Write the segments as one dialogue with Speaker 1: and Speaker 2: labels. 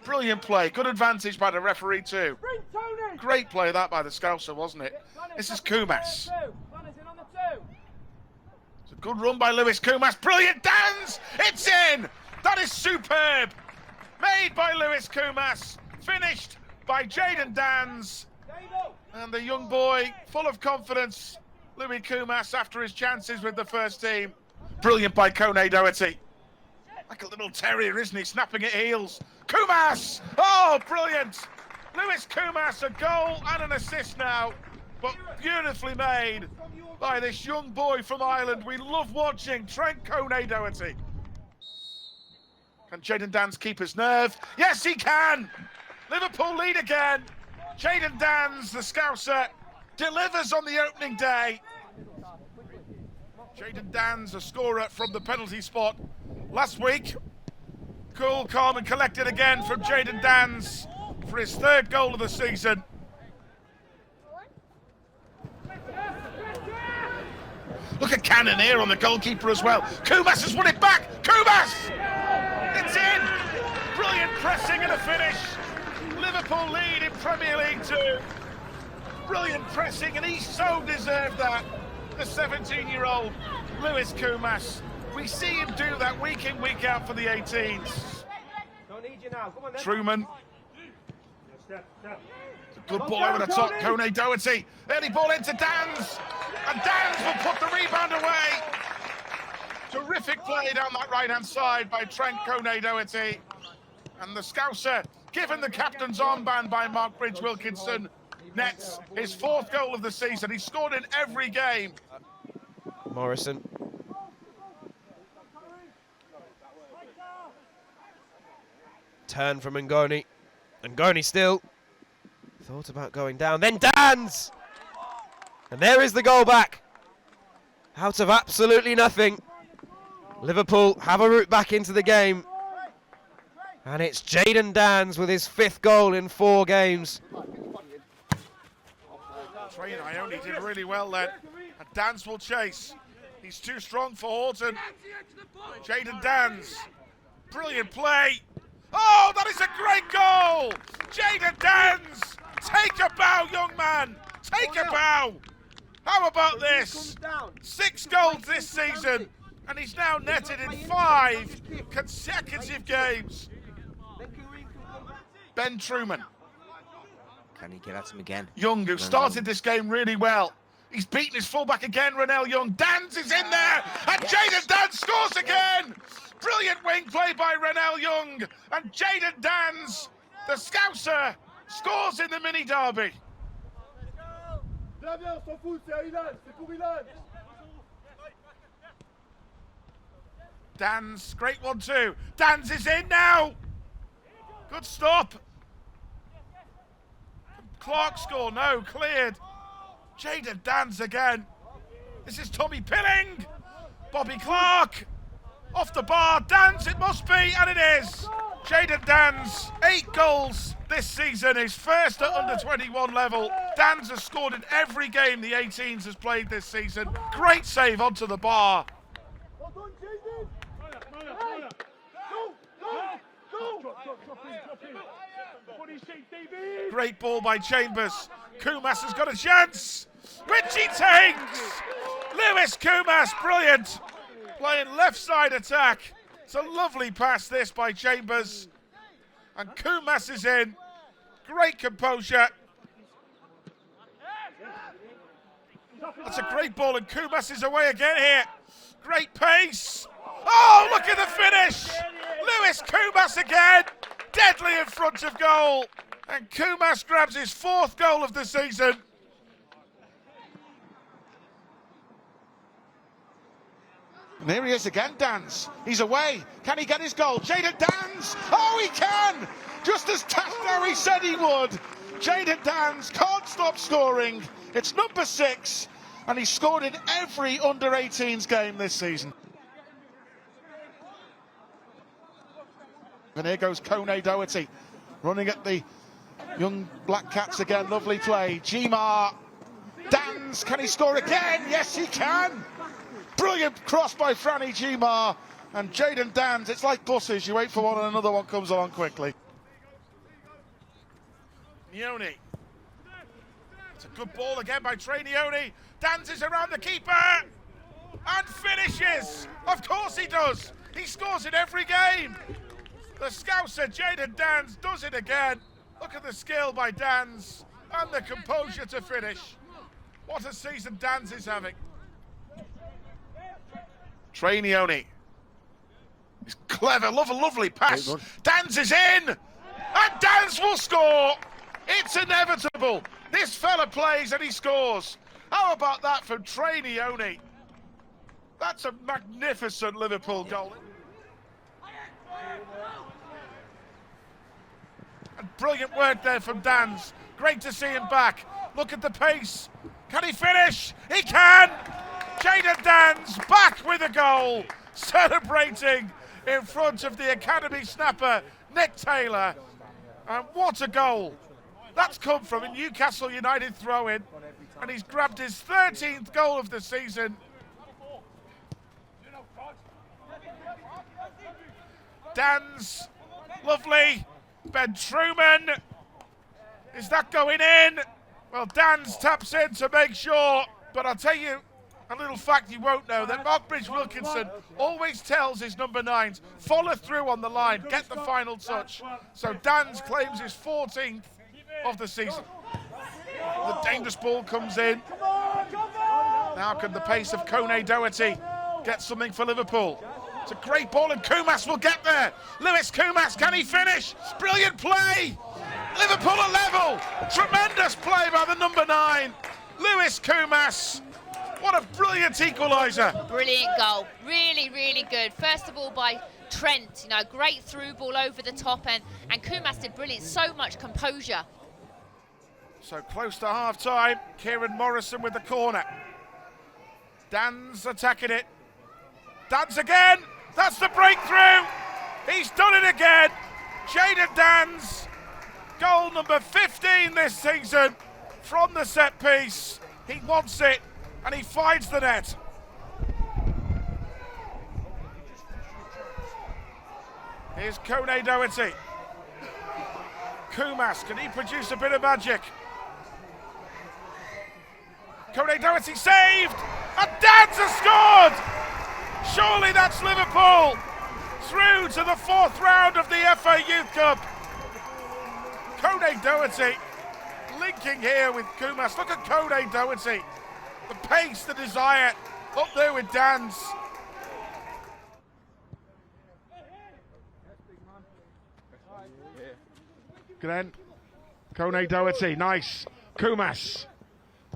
Speaker 1: Brilliant play. Good advantage by the referee too. Great play that by the Scouser, wasn't it? This is Koumas. It's a good run by Lewis Koumas. Brilliant Danns! It's in! That is superb! Made by Lewis Koumas. Finished by Jayden Danns. And the young boy, full of confidence, Lewis Koumas, after his chances with the first team. Brilliant by Kone Doherty. Like a little terrier, isn't he? Snapping at heels. Koumas! Oh, brilliant! Lewis Koumas, a goal and an assist now, but beautifully made by this young boy from Ireland. We love watching Trent Kone Doherty. Can Jayden Danns keep his nerve? Yes, he can! Liverpool lead again. Jayden Danns, the Scouser, delivers on the opening day. Jayden Danns, a scorer from the penalty spot last week. Cool, calm and collected again from Jayden Danns for his third goal of the season. Look at Cannon here on the goalkeeper as well. Koumas has won it back. Koumas! It's in! Brilliant pressing and a finish. Liverpool lead in Premier League 2. Brilliant pressing, and he so deserved that. The 17-year-old Lewis Koumas. We see him do that week in, week out for the 18s. Truman. It's a good ball over the top. Kone Doherty. Early ball into Danns. And Danns will put the rebound away. Terrific play down that right-hand side by Trent Kone Doherty. And the Scouser, given the captain's armband by Mark Bridge-Wilkinson, nets his fourth goal of the season. He's scored in every game.
Speaker 2: Morrison. Turn from Ngoni. Ngoni still thought about going down. Then Danns! And there is the goal back. Out of absolutely nothing. Liverpool have a route back into the game. And it's Jayden Danns with his fifth goal in 4 games.
Speaker 1: Train Ione did really well then. And Danns will chase. He's too strong for Horton. Jayden Danns. Brilliant play. Oh, that is a great goal! Jayden Danns! Take a bow, young man! Take a bow! How about this? 6 goals this season, and he's now netted in 5 consecutive games. Ben Truman.
Speaker 3: Can he get at him again?
Speaker 1: Young, who started this game really well. He's beaten his fullback again, Ronell Young. Danns is in there, and Jayden Danns scores again! Brilliant wing play by Ronell Young, and Jayden Danns, the Scouser, scores in the mini derby. Danns, great 1-2. Danns is in now. Good stop. Clark score, no, cleared. Jayden Danns again. This is Tommy Pilling. Bobby Clark. Off the bar, Danns it must be, and it is. Jayden Danns, 8 goals this season, his first at under 21 level. Danns has scored in every game the 18s has played this season. Great save onto the bar. Great ball by Chambers. Koumas has got a chance, which he takes. Lewis Koumas, brilliant. Playing left side attack. It's a lovely pass this by Chambers. And Koumas is in. Great composure. That's a great ball, and Koumas is away again here. Great pace. Oh, look at the finish. Lewis Koumas again. Deadly in front of goal. And Koumas grabs his 4th goal of the season. And here he is again, Danns. He's away. Can he get his goal? Jayden Danns! Oh, he can! Just as Taftari said he would. Jayden Danns can't stop scoring. It's number 6, and he's scored in every under-18s game this season. And here goes Kone Doherty, running at the young Black Cats again. Lovely play. Gmar. Danns, can he score again? Yes, he can! Brilliant cross by Franny Gmar, and Jayden Danns. It's like buses, you wait for one and another one comes along quickly. Nioni. It's a good ball again by Trey Nioni. Dances around the keeper and finishes. Of course he does. He scores in every game. The Scouser Jayden Danns does it again. Look at the skill by Danns and the composure to finish. What a season Danns is having. Trey Nioni. He's clever, lovely pass. Danns is in, and Danns will score. It's inevitable. This fella plays and he scores. How about that from Trey Nioni? That's a magnificent Liverpool goal. And brilliant work there from Danns. Great to see him back. Look at the pace. Can he finish? He can! Jayden Danns back with a goal, celebrating in front of the academy snapper, Nick Taylor. And what a goal. That's come from a Newcastle United throw-in, and he's grabbed his 13th goal of the season. Danns, lovely. Ben Truman. Is that going in? Well, Danns taps in to make sure, but I'll tell you a little fact you won't know, that Mark Wilkinson always tells his number 9s, follow through on the line, get the final touch. So Danns claims his 14th of the season. The dangerous ball comes in. Now can the pace of Kone Doherty get something for Liverpool? It's a great ball and Koumas will get there. Lewis Koumas, can he finish? Brilliant play. Liverpool are level. Tremendous play by the number 9, Lewis Koumas. What a brilliant equaliser.
Speaker 4: Brilliant goal. Really, really good. First of all by Trent, you know, great through ball over the top end, and Koumas did brilliant. So much composure.
Speaker 1: So close to half-time. Kieran Morrison with the corner. Danns attacking it. Danns again. That's the breakthrough. He's done it again. Jayden Danns. Goal number 15 this season from the set piece. He wants it and he finds the net. Here's Kone Doherty. Koumas, can he produce a bit of magic? Kone Doherty saved, and Danns has scored! Surely that's Liverpool through to the 4th round of the FA Youth Cup. Kone Doherty linking here with Koumas. Look at Kone Doherty. The pace, the desire, up there with Danns. Glenn, Kone Doherty, nice. Koumas.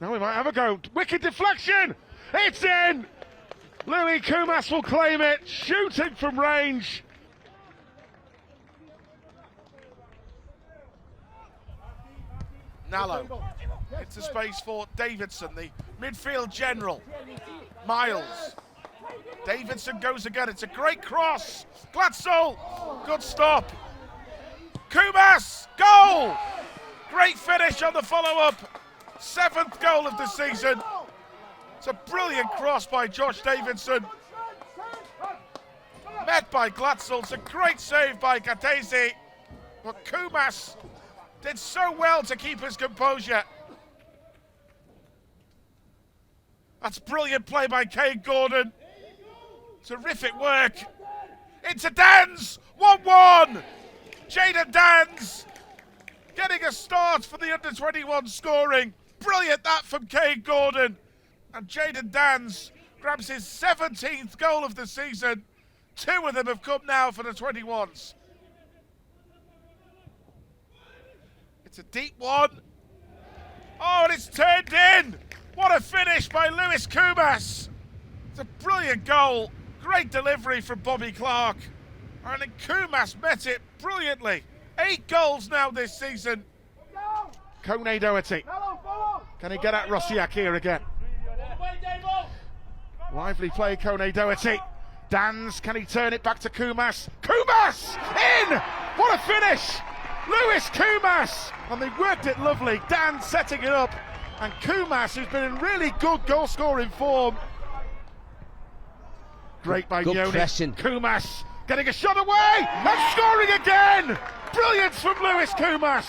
Speaker 1: Now we might have a go. Wicked deflection. It's in. Louis Koumas will claim it. Shooting from range. Nallo. It's a space for Davidson, the midfield general. Miles. Davidson goes again. It's a great cross. Glatzel. Good stop. Koumas. Goal. Great finish on the follow-up. 7th goal of the season. It's a brilliant cross by Josh Davidson. Met by Glatzel. It's a great save by Gatese. But Koumas did so well to keep his composure. That's brilliant play by Kane Gordon. Terrific work. Into Danns. 1-1. Jayden Danns getting a start for the under-21 scoring. Brilliant that from Kane Gordon. And Jayden Danns grabs his 17th goal of the season. 2 of them have come now for the 21s. It's a deep one. Oh, and it's turned in. What a finish by Lewis Koumas. It's a brilliant goal. Great delivery from Bobby Clark. And then Koumas met it brilliantly. 8 goals now this season. Kone Doherty. Can he get at Rosiak here again? Lively play, Kone Doherty. Danns, can he turn it back to Koumas? Koumas! In! What a finish! Lewis Koumas! And they worked it lovely. Danns setting it up. And Koumas, who's been in really good goal-scoring form. Great by Nioni. Koumas getting a shot away and scoring again! Brilliance from Lewis Koumas.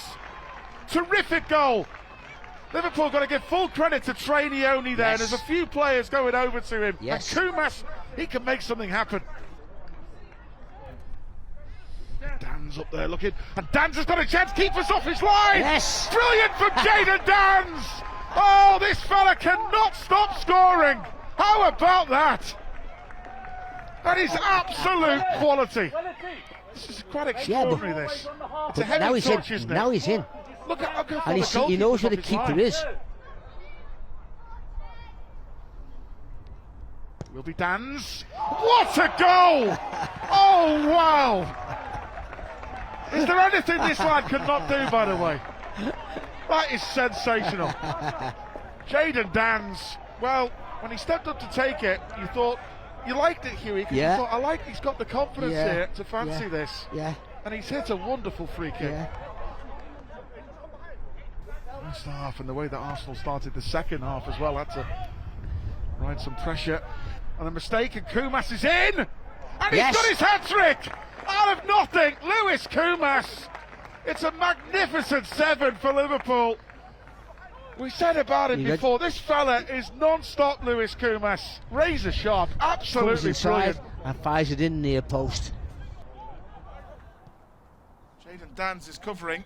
Speaker 1: terrific goal. Liverpool got to give full credit to Trainioni there.
Speaker 3: Yes.
Speaker 1: There's a few players going over to him.
Speaker 3: Yes.
Speaker 1: And Koumas, he can make something happen. Danns up there looking, and Danns has got a chance to keep us off his line.
Speaker 3: Yes.
Speaker 1: Brilliant from Jayden Danns. Oh, this fella cannot stop scoring. How about that? That is absolute quality. This is quite extraordinary, this. It's a
Speaker 3: But
Speaker 1: heavy
Speaker 3: now he's
Speaker 1: touch,
Speaker 3: in.
Speaker 1: isn't it?
Speaker 3: Now he's in.
Speaker 1: Look at how
Speaker 3: And he knows where the keeper is.
Speaker 1: Will be Danns. What a goal! Oh, wow! Is there anything this lad could not do, by the way? That is sensational. Jayden Danns, well, when he stepped up to take it, you thought, you liked it, Hughie, because
Speaker 3: Yeah.
Speaker 1: you thought, he's got the confidence
Speaker 3: Yeah.
Speaker 1: here to fancy
Speaker 3: Yeah.
Speaker 1: this.
Speaker 3: Yeah.
Speaker 1: And he's hit a wonderful free kick.
Speaker 3: Yeah.
Speaker 1: First half, and the way that Arsenal started the second half as well, had to ride some pressure. And a mistake, and Koumas is in! And
Speaker 3: Yes.
Speaker 1: he's got his hat-trick! Out of nothing, Lewis Koumas! It's a magnificent 7 for Liverpool. We said about him before, this fella is non-stop, Lewis Koumas. Razor sharp,
Speaker 3: Comes
Speaker 1: absolutely
Speaker 3: inside
Speaker 1: brilliant.
Speaker 3: and fires it in near post.
Speaker 1: Jayden Danns is covering.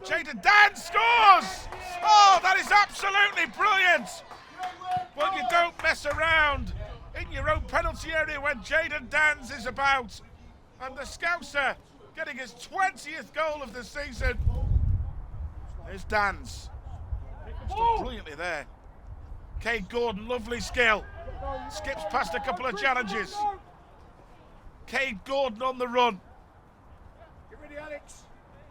Speaker 1: Jayden Danns scores! Oh, that is absolutely brilliant! Well, you don't mess around in your own penalty area when Jayden Danns is about. And the Scouser getting his 20th goal of the season. There's Danns. Stood brilliantly there. Cade Gordon, lovely skill. Skips past a couple of challenges. Cade Gordon on the run.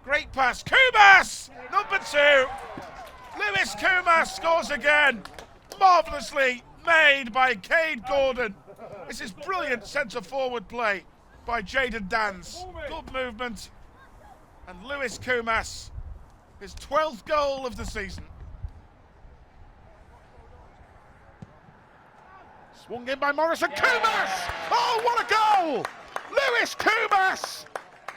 Speaker 1: Great pass. Koumas! Number 2. Lewis Koumas scores again. Marvellously made by Cade Gordon. This is brilliant centre-forward play by Jayden Danns. Good movement. And Lewis Koumas, his 12th goal of the season. Swung in by Morrison. Koumas! Oh, what a goal! Lewis Koumas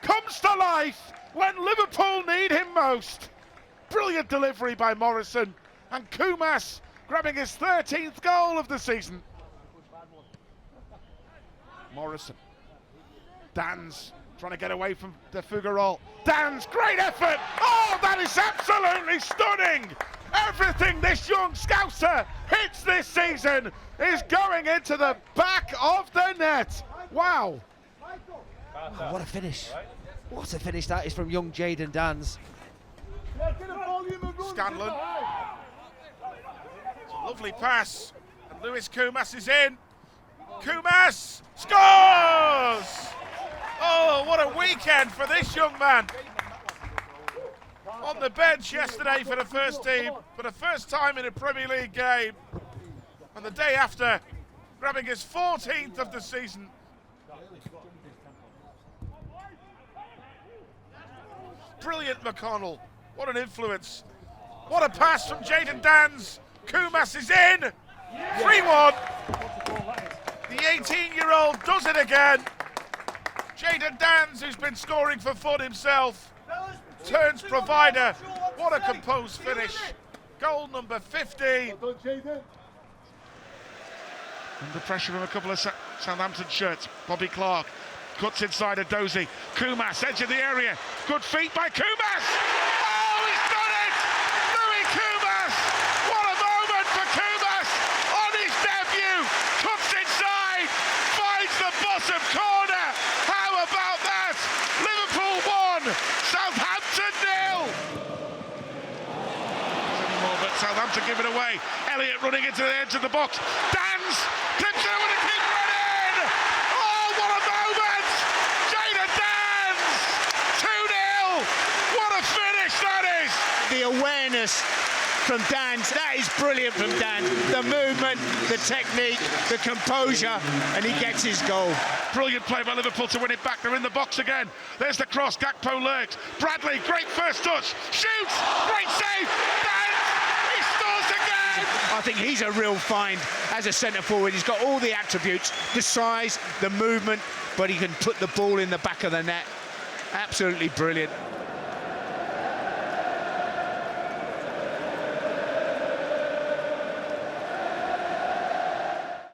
Speaker 1: comes to life when Liverpool need him most. Brilliant delivery by Morrison. And Koumas grabbing his 13th goal of the season. Morrison. Danns trying to get away from the Fougarol. Danns, great effort! Oh, that is absolutely stunning! Everything this young Scouser hits this season is going into the back of the net. Wow.
Speaker 3: Oh, what a finish. What a finish that is from young Jayden Danns.
Speaker 1: Scanlon. Lovely pass. And Lewis Koumas is in. Koumas scores! Oh, what a weekend for this young man. On the bench yesterday for the first team, for the first time in a Premier League game. And the day after, grabbing his 14th of the season. Brilliant McConnell. What an influence. What a pass from Jayden Danns. Koumas is in. 3-1. The 18-year-old does it again. Jayden Danns, who's been scoring for fun himself, turns provider. What a composed finish. Goal number 15. Under pressure from a couple of Southampton shirts. Bobby Clark cuts inside a Dozy. Koumas, edge of the area. Good feet by Koumas. Oh, he's done it! Louis Koumas! What a moment for Koumas on his debut. Cuts inside, finds the bottom corner. How about that? Liverpool 1, Southampton 0. But Southampton give it away. Elliott running into the edge of the box. Danns clips it over the keeper and in. Oh, what a moment! Jayden Danns, 2-0. What a finish that is!
Speaker 5: The awareness from Danns, that is brilliant from Danns. The movement, the technique, the composure, and he gets his goal.
Speaker 1: Brilliant play by Liverpool to win it back. They're in the box again. There's the cross. Gakpo lurks. Bradley, great first touch. Shoots. Great save. Danns, he scores again.
Speaker 5: I think he's a real find as a centre forward. He's got all the attributes, the size, the movement, but he can put the ball in the back of the net. Absolutely brilliant.